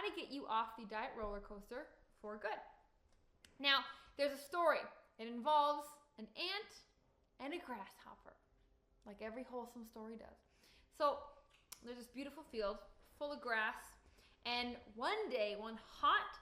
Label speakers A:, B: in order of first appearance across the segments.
A: how to get you off the diet roller coaster for good. Now, there's a story. It involves an ant and a grasshopper, like every wholesome story does. So there's this beautiful field full of grass, and one day, one hot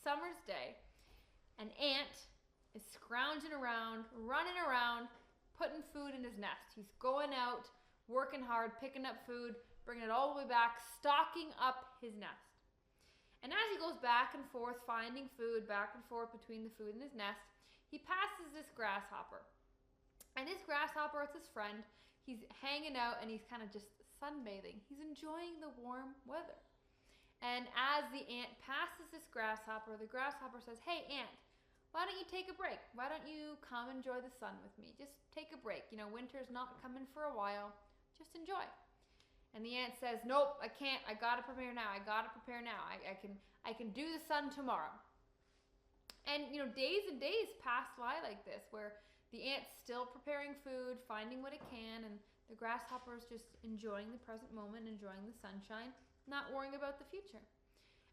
A: summer's day, an ant is scrounging around, running around, putting food in his nest. He's going out, working hard, picking up food, bringing it all the way back, stocking up his nest. And as he goes back and forth, finding food, back and forth between the food and his nest, he passes this grasshopper. And this grasshopper, it's his friend. He's hanging out and he's kind of just sunbathing. He's enjoying the warm weather. And as the ant passes this grasshopper, the grasshopper says, "Hey, ant, why don't you take a break? Why don't you come enjoy the sun with me? Just take a break. You know, winter's not coming for a while. Just enjoy." And the ant says, "Nope, I can't. I gotta prepare now. I can do the sun tomorrow." And you know, days and days pass by like this, where the ant's still preparing food, finding what it can, and the grasshopper is just enjoying the present moment, enjoying the sunshine, not worrying about the future.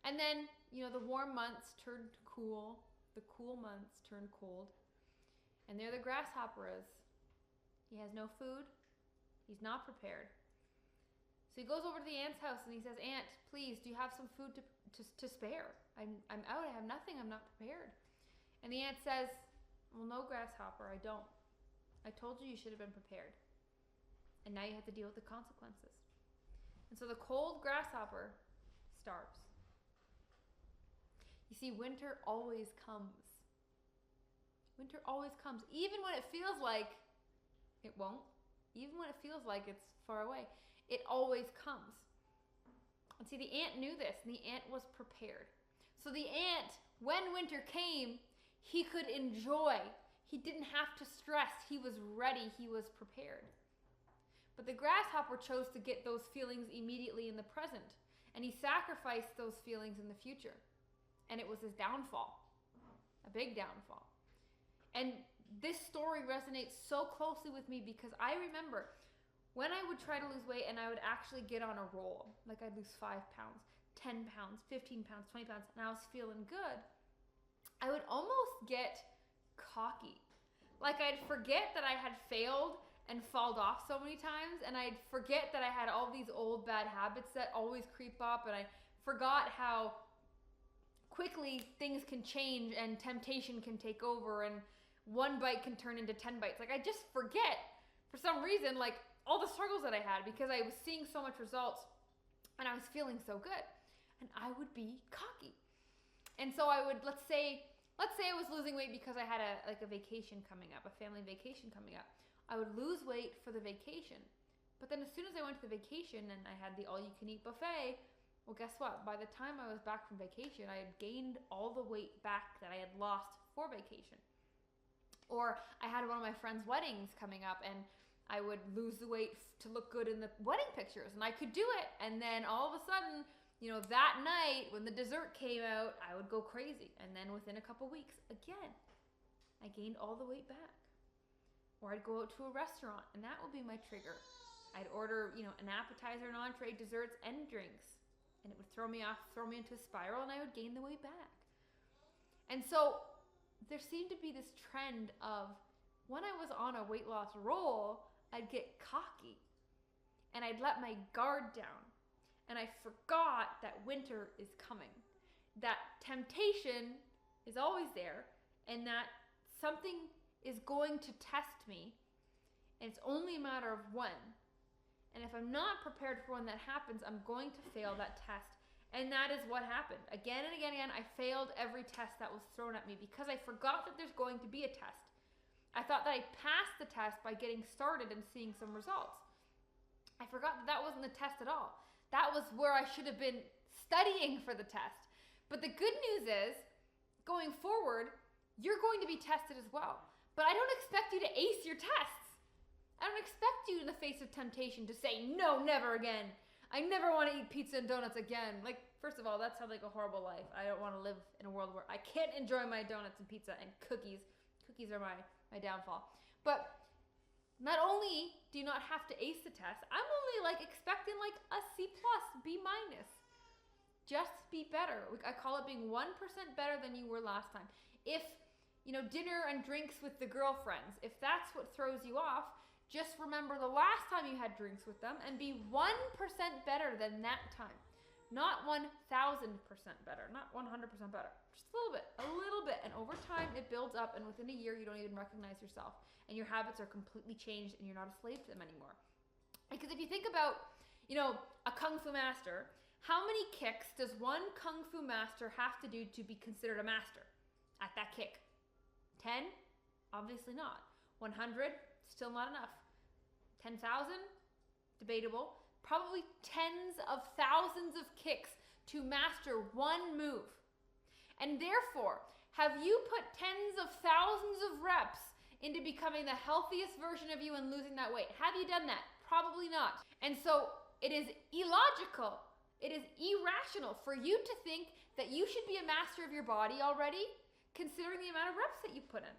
A: And then, you know, the warm months turned cool, the cool months turned cold, and there the grasshopper is. He has no food. He's not prepared. So he goes over to the ant's house and he says, "Ant, please, do you have some food to spare? I'm out. I have nothing. I'm not prepared." And the ant says, "Well, no, grasshopper, I don't. I told you should have been prepared. And now you have to deal with the consequences." And so the cold grasshopper starves. You see, winter always comes. Winter always comes, even when it feels like it won't, even when it feels like it's far away. It always comes. And see, the ant knew this, and the ant was prepared. So the ant, when winter came, he could enjoy. He didn't have to stress. He was ready. He was prepared. But the grasshopper chose to get those feelings immediately in the present, and he sacrificed those feelings in the future. And it was his downfall, a big downfall. And this story resonates so closely with me because I remember when I would try to lose weight and I would actually get on a roll, like I'd lose 5 pounds, 10 pounds, 15 pounds, 20 pounds, and I was feeling good, I would almost get cocky. Like I'd forget that I had failed and falled off so many times, and I'd forget that I had all these old bad habits that always creep up, and I forgot how quickly things can change and temptation can take over and one bite can turn into 10 bites. Like I just forget for some reason, like all the struggles that I had because I was seeing so much results and I was feeling so good, and I would be cocky. And so I would, let's say I was losing weight because I had a vacation coming up, a family vacation coming up. I would lose weight for the vacation. But then as soon as I went to the vacation and I had the all-you-can-eat buffet, well, guess what? By the time I was back from vacation, I had gained all the weight back that I had lost for vacation. Or I had one of my friends' weddings coming up, and I would lose the weight to look good in the wedding pictures, and I could do it. And then all of a sudden, you know, that night when the dessert came out, I would go crazy. And then within a couple weeks, again, I gained all the weight back. Or I'd go out to a restaurant, and that would be my trigger. I'd order, you know, an appetizer, an entree, desserts, and drinks. And it would throw me off, throw me into a spiral, and I would gain the weight back. And so there seemed to be this trend of when I was on a weight loss roll, I'd get cocky and I'd let my guard down. And I forgot that winter is coming, that temptation is always there, and that something is going to test me, and it's only a matter of when. And if I'm not prepared for when that happens, I'm going to fail that test. And that is what happened. Again and again and again, I failed every test that was thrown at me because I forgot that there's going to be a test. I thought that I passed the test by getting started and seeing some results. I forgot that that wasn't the test at all. That was where I should have been studying for the test. But the good news is, going forward, you're going to be tested as well. But I don't expect you to ace your tests. I don't expect you in the face of temptation to say, "No, never again. I never want to eat pizza and donuts again." Like, first of all, that sounds like a horrible life. I don't want to live in a world where I can't enjoy my donuts and pizza and cookies. Cookies are my downfall. But not only do you not have to ace the test, I'm only like expecting like a C plus, B minus. Just be better. I call it being 1% better than you were last time. If, dinner and drinks with the girlfriends, if that's what throws you off, just remember the last time you had drinks with them and be 1% better than that time. Not 1,000% better, not 100% better. Just a little bit. And over time, it builds up, and within a year, you don't even recognize yourself. And your habits are completely changed, and you're not a slave to them anymore. Because if you think about, a Kung Fu master, how many kicks does one Kung Fu master have to do to be considered a master at that kick? 10? Obviously not. 100? Still not enough. 10,000? Debatable. Probably tens of thousands of kicks to master one move. And therefore, have you put tens of thousands of reps into becoming the healthiest version of you and losing that weight? Have you done that? Probably not. And so it is illogical. It is irrational for you to think that you should be a master of your body already, considering the amount of reps that you put in.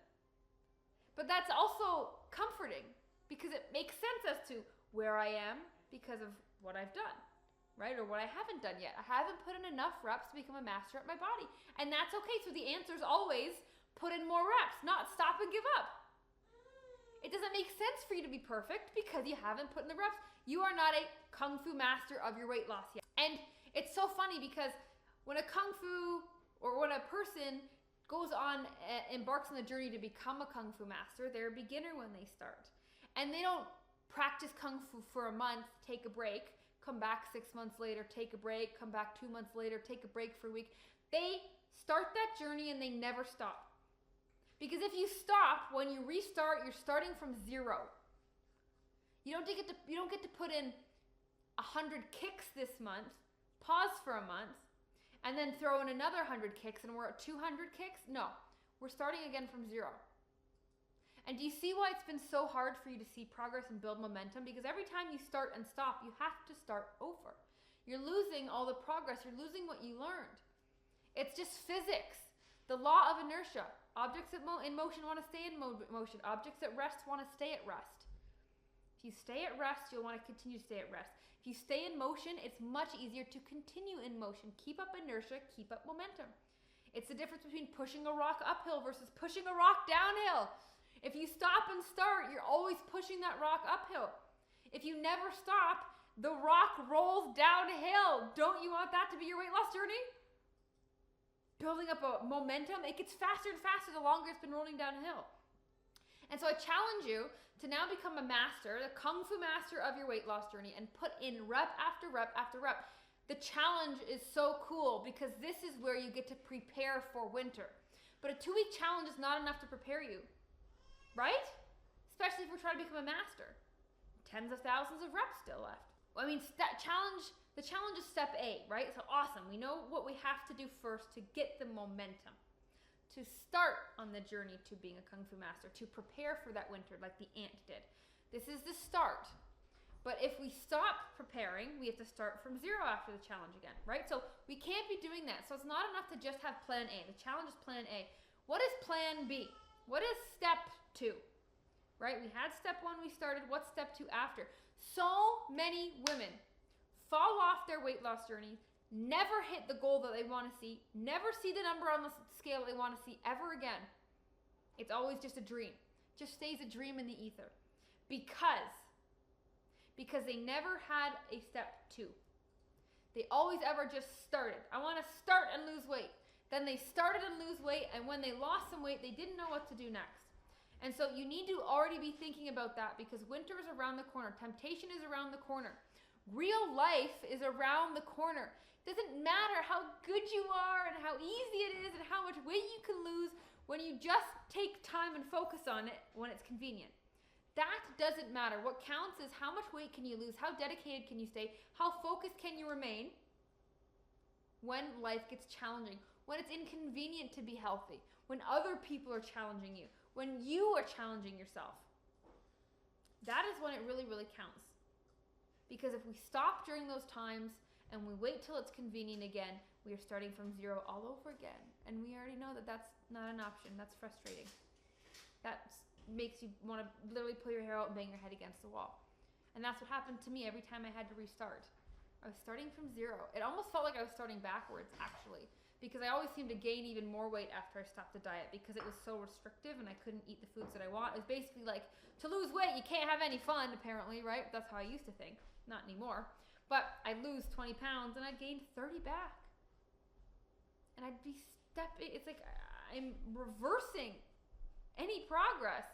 A: But that's also comforting because it makes sense as to where I am because of what I've done, right? Or what I haven't done yet. I haven't put in enough reps to become a master at my body. And that's okay. So the answer is always put in more reps, not stop and give up. It doesn't make sense for you to be perfect because you haven't put in the reps. You are not a Kung Fu master of your weight loss yet. And it's so funny because when a Kung Fu or when a person embarks on the journey to become a Kung Fu master, they're a beginner when they start. And they don't practice Kung Fu for a month, take a break, come back 6 months later, take a break, come back 2 months later, take a break for a week. They start that journey and they never stop. Because if you stop, when you restart, you're starting from zero. You don't get to put in 100 kicks this month, pause for a month, and then throw in another 100 kicks and we're at 200 kicks? No, we're starting again from zero. And do you see why it's been so hard for you to see progress and build momentum? Because every time you start and stop, you have to start over. You're losing all the progress. You're losing what you learned. It's just physics. The law of inertia. Objects in motion want to stay in motion. Objects at rest want to stay at rest. If you stay at rest, you'll want to continue to stay at rest. If you stay in motion, it's much easier to continue in motion. Keep up inertia, keep up momentum. It's the difference between pushing a rock uphill versus pushing a rock downhill. If you stop and start, you're always pushing that rock uphill. If you never stop, the rock rolls downhill. Don't you want that to be your weight loss journey? Building up a momentum, it gets faster and faster the longer it's been rolling downhill. And so I challenge you to now become a master, the Kung Fu master of your weight loss journey, and put in rep after rep after rep. The challenge is so cool because this is where you get to prepare for winter. But a 2-week challenge is not enough to prepare you, right? Especially if we're trying to become a master. Tens of thousands of reps still left. I mean, the challenge is step A, right? So awesome. We know what we have to do first to get the momentum, to start on the journey to being a Kung Fu master, to prepare for that winter like the ant did. This is the start. But if we stop preparing, we have to start from zero after the challenge again, right? So we can't be doing that. So it's not enough to just have plan A. The challenge is plan A. What is plan B? What is step 2? Right? We had step 1, we started. What's step 2 after? So many women fall off their weight loss journey, never hit the goal that they want to see, never see the number on the scale they want to see ever again. It's always just a dream. Just stays a dream in the ether. Because they never had a step 2. They always ever just started. I want to start and lose weight. Then they started and lose weight, and when they lost some weight, they didn't know what to do next. And so you need to already be thinking about that because winter is around the corner. Temptation is around the corner. Real life is around the corner. It doesn't matter how good you are and how easy it is and how much weight you can lose when you just take time and focus on it when it's convenient. That doesn't matter. What counts is how much weight can you lose, how dedicated can you stay, how focused can you remain when life gets challenging, when it's inconvenient to be healthy, when other people are challenging you, when you are challenging yourself. That is when it really, really counts. Because if we stop during those times and we wait till it's convenient again, we are starting from zero all over again. And we already know that that's not an option. That's frustrating. That makes you want to literally pull your hair out and bang your head against the wall. And that's what happened to me every time I had to restart. I was starting from zero. It almost felt like I was starting backwards, actually, because I always seemed to gain even more weight after I stopped the diet because it was so restrictive and I couldn't eat the foods that I want. It was basically like, to lose weight, you can't have any fun, apparently, right? That's how I used to think. Not anymore. But I'd lose 20 pounds and I'd gain 30 back. And I'd be it's like I'm reversing any progress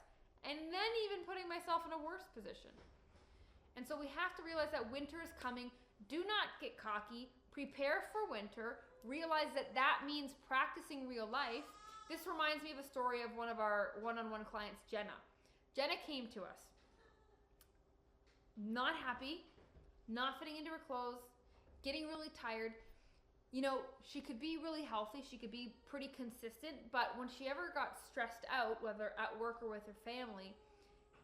A: and then even putting myself in a worse position. And so we have to realize that winter is coming. Do not get cocky. Prepare for winter. Realize that that means practicing real life. This reminds me of a story of one of our one-on-one clients, Jenna. Jenna came to us not happy, not fitting into her clothes, getting really tired. You know, she could be really healthy, she could be pretty consistent, but when she ever got stressed out, whether at work or with her family,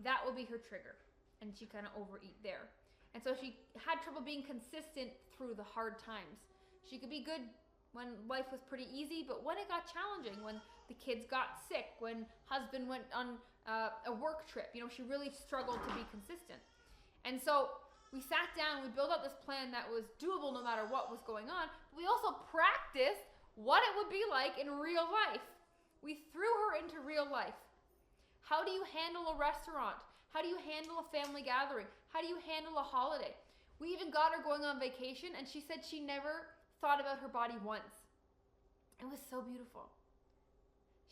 A: that would be her trigger, and she kind of overeat there. And so she had trouble being consistent through the hard times. She could be good when life was pretty easy, but when it got challenging, when the kids got sick, when husband went on a work trip, you know, she really struggled to be consistent. And so we sat down, we built out this plan that was doable no matter what was going on. But we also practiced what it would be like in real life. We threw her into real life. How do you handle a restaurant? How do you handle a family gathering? How do you handle a holiday? We even got her going on vacation, and she said she never thought about her body once. It was so beautiful.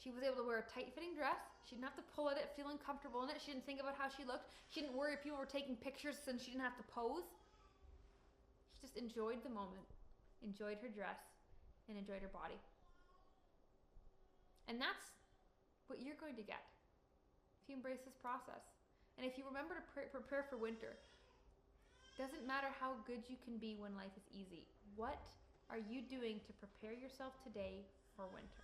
A: She was able to wear a tight-fitting dress. She didn't have to pull at it, feel uncomfortable in it. She didn't think about how she looked. She didn't worry if people were taking pictures since she didn't have to pose. She just enjoyed the moment, enjoyed her dress, and enjoyed her body. And that's what you're going to get if you embrace this process. And if you remember to prepare for winter, doesn't matter how good you can be when life is easy. What are you doing to prepare yourself today for winter?